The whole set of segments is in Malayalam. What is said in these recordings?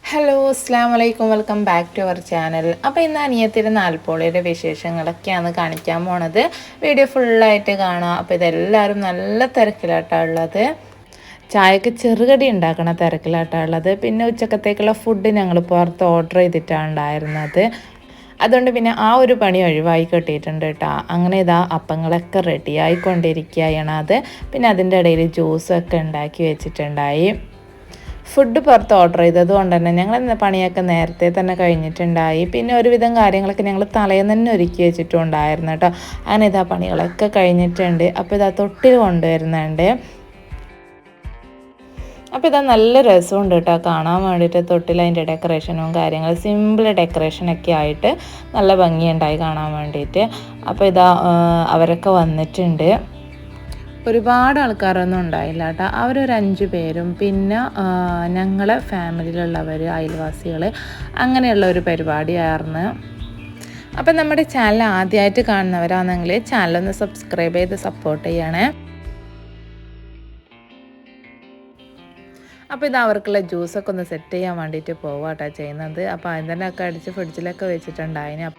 ഹലോ അസ്സാം വലൈക്കും welcome back to our channel. അപ്പോൾ ഇന്ന് അനിയത്തിൻ്റെ നാൽപ്പോളിയുടെ വിശേഷങ്ങളൊക്കെയാണ് കാണിക്കാൻ പോണത്. വീഡിയോ ഫുള്ളായിട്ട് കാണാം. അപ്പോൾ ഇതെല്ലാവരും നല്ല തിരക്കിലാട്ടാണ് ഉള്ളത്. ചായക്ക് ചെറുകടി ഉണ്ടാക്കണ തിരക്കിലാട്ടാണ് ഉള്ളത്. പിന്നെ ഉച്ചക്കത്തേക്കുള്ള ഫുഡ് ഞങ്ങൾ പുറത്ത് ഓർഡർ ചെയ്തിട്ടാണ് ഉണ്ടായിരുന്നത്. അതുകൊണ്ട് പിന്നെ ആ ഒരു പണി ഒഴിവായി കിട്ടിയിട്ടുണ്ട് കേട്ടോ. അങ്ങനെ ഇതാ അപ്പങ്ങളൊക്കെ റെഡി ആയിക്കൊണ്ടിരിക്കുകയാണ്. പിന്നെ അതിൻ്റെ ഇടയിൽ ജ്യൂസൊക്കെ ഉണ്ടാക്കി വെച്ചിട്ടുണ്ടായി. ഫുഡ് പുറത്ത് ഓർഡർ ചെയ്തത് കൊണ്ട് തന്നെ ഞങ്ങൾ പണിയൊക്കെ നേരത്തെ തന്നെ കഴിഞ്ഞിട്ടുണ്ടായി. പിന്നെ ഒരുവിധം കാര്യങ്ങളൊക്കെ ഞങ്ങൾ തലേന്ന് തന്നെ ഒരുക്കി വെച്ചിട്ടുണ്ടായിരുന്നു കേട്ടോ. അങ്ങനെ ഇതാ പണികളൊക്കെ കഴിഞ്ഞിട്ടുണ്ട്. അപ്പോൾ ഇതാ തൊട്ടിൽ കൊണ്ടുവരുന്നുണ്ട്. അപ്പോൾ ഇതാ നല്ല രസമുണ്ട് കേട്ടോ കാണാൻ വേണ്ടിയിട്ട്. തൊട്ടിൽ അതിൻ്റെ ഡെക്കറേഷനും കാര്യങ്ങളും സിമ്പിൾ ഡെക്കറേഷനൊക്കെ ആയിട്ട് നല്ല ഭംഗിയുണ്ടായി കാണാൻ വേണ്ടിയിട്ട്. അപ്പോൾ ഇതാ അവരൊക്കെ വന്നിട്ടുണ്ട്. ഒരുപാട് ആൾക്കാരൊന്നും ഉണ്ടായില്ല കേട്ടോ. അവരൊരു 5 പേരും പിന്നെ ഞങ്ങളെ ഫാമിലിയിലുള്ളവർ, അയൽവാസികൾ, അങ്ങനെയുള്ള ഒരു പരിപാടിയായിരുന്നു. അപ്പം നമ്മുടെ ചാനൽ ആദ്യമായിട്ട് കാണുന്നവരാണെങ്കിൽ ചാനലൊന്ന് സബ്സ്ക്രൈബ് ചെയ്ത് സപ്പോർട്ട് ചെയ്യണേ. അപ്പോൾ ഇത് അവർക്കുള്ള ജ്യൂസൊക്കെ ഒന്ന് സെറ്റ് ചെയ്യാൻ വേണ്ടിയിട്ട് പോവാട്ടോ ചെയ്യുന്നത്. അപ്പോൾ അതിൻ്റെ ഒക്കെ അടിച്ച് ഫ്രിഡ്ജിലൊക്കെ വെച്ചിട്ടുണ്ടായിന്.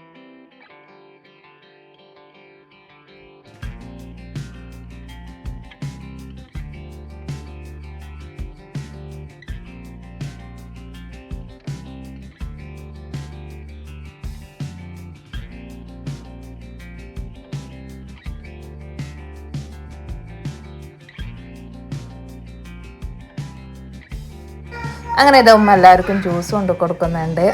അങ്ങനെ ഇതാവുമ്പോൾ എല്ലാവർക്കും ജ്യൂസ് കൊണ്ട് കൊടുക്കുന്നുണ്ട്.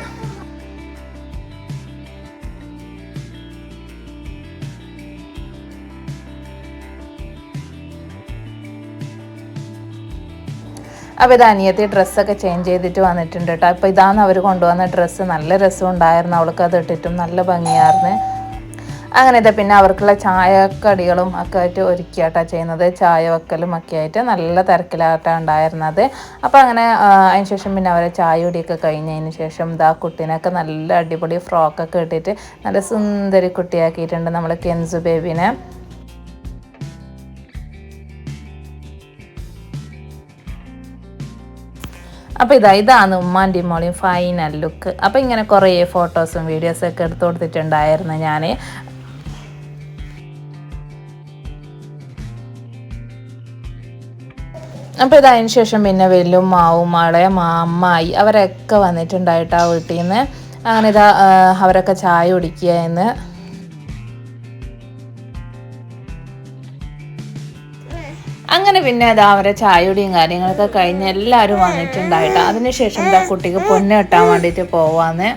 അപ്പോൾ ഇത് അനിയത്തി ഡ്രസ്സൊക്കെ ചേഞ്ച് ചെയ്തിട്ട് വന്നിട്ടുണ്ട് കേട്ടോ. അപ്പോൾ ഇതാണ് അവർ കൊണ്ടുവന്ന ഡ്രസ്സ്. നല്ല രസം ഉണ്ടായിരുന്നു. അവൾക്ക് അത് ഇട്ടിട്ടും നല്ല ഭംഗിയായിരുന്നു. അങ്ങനെ ഇതാ പിന്നെ അവർക്കുള്ള ചായക്കടികളും ഒക്കെ ആയിട്ട് ഒരുക്കിയാട്ടാണ് ചെയ്യുന്നത്. ചായ വെക്കലും ഒക്കെ ആയിട്ട് നല്ല തിരക്കിലായിട്ടാണ് ഉണ്ടായിരുന്നത്. അപ്പോൾ അങ്ങനെ അതിന് ശേഷം പിന്നെ അവരെ ചായ കുടിയൊക്കെ കഴിഞ്ഞതിന് ശേഷം ഇതാ കുട്ടീനൊക്കെ നല്ല അടിപൊളി ഫ്രോക്കൊക്കെ ഇട്ടിട്ട് നല്ല സുന്ദരി കുട്ടിയാക്കിയിട്ടുണ്ട് നമ്മൾ കെൻസു ബേബിനെ. അപ്പോൾ ഇതാണ് ഉമ്മാൻ്റെയും മോളെയും ഫൈനൽ ലുക്ക്. അപ്പോൾ ഇങ്ങനെ കുറേ ഫോട്ടോസും വീഡിയോസൊക്കെ എടുത്തു കൊടുത്തിട്ടുണ്ടായിരുന്നു ഞാൻ. അപ്പോൾ ഇതിന് ശേഷം പിന്നെ വല്യമ്മാവും അമ്മായി അവരൊക്കെ വന്നിട്ടുണ്ടായിട്ട് ആ വീട്ടിൽ നിന്ന്. അങ്ങനെ അവരൊക്കെ ചായ കുടിക്കുക എന്ന്. അങ്ങനെ പിന്നെ അവരെ ചായയുടെയും കാര്യങ്ങളൊക്കെ കഴിഞ്ഞ് എല്ലാവരും വന്നിട്ടുണ്ടായിട്ട് അതിനുശേഷം കുട്ടിക്ക് പൊന്ന് കെട്ടാൻ വേണ്ടിയിട്ട് പോവാന്ന്.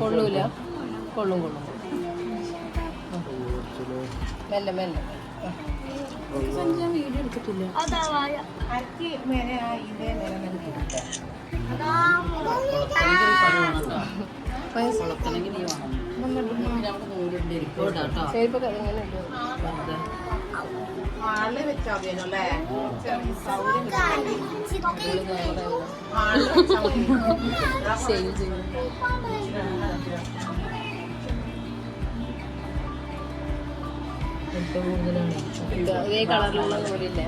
കൊള്ളൂല കൊള്ളും മെല്ലെ മെല്ലെ വീഡിയോ എടുത്തിട്ടില്ല. ഇതേ കളറിലുള്ള നൂലില്ലേ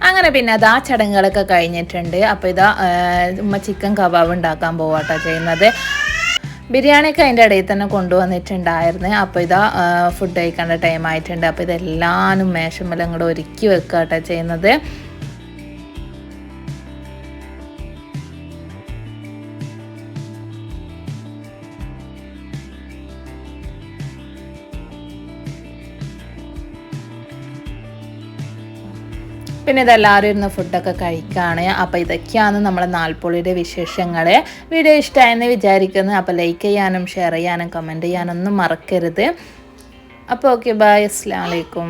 അങ്ങനെ പിന്നെ അതാ ചടങ്ങുകളൊക്കെ കഴിഞ്ഞിട്ടുണ്ട്. അപ്പോൾ ഇതാ ഉമ്മ ചിക്കൻ കബാബ് ഉണ്ടാക്കാൻ പോവാട്ടോ ചെയ്യുന്നത്. ബിരിയാണിയൊക്കെ അതിൻ്റെ ഇടയിൽ തന്നെ കൊണ്ടുവന്നിട്ടുണ്ടായിരുന്നു. അപ്പോൾ ഇതാ ഫുഡ് കഴിക്കേണ്ട ടൈം ആയിട്ടുണ്ട്. അപ്പോൾ ഇതെല്ലാവരും മേശമ്മലും കൂടെ ഒരുക്കി വെക്കുക കേട്ടോ ചെയ്യുന്നത്. പിന്നെ ഇതെല്ലാവരും ഇരുന്ന് ഫുഡൊക്കെ കഴിക്കുകയാണ്. അപ്പോൾ ഇതൊക്കെയാണ് നമ്മുടെ നാൽപ്പൊളിയുടെ വിശേഷങ്ങൾ. വീഡിയോ ഇഷ്ടമായെന്ന് വിചാരിക്കുന്നു. അപ്പോൾ ലൈക്ക് ചെയ്യാനും ഷെയർ ചെയ്യാനും കമൻറ്റ് ചെയ്യാനൊന്നും മറക്കരുത്. അപ്പോൾ ഓക്കെ, ബൈ, അസ്സലാമു അലൈക്കും.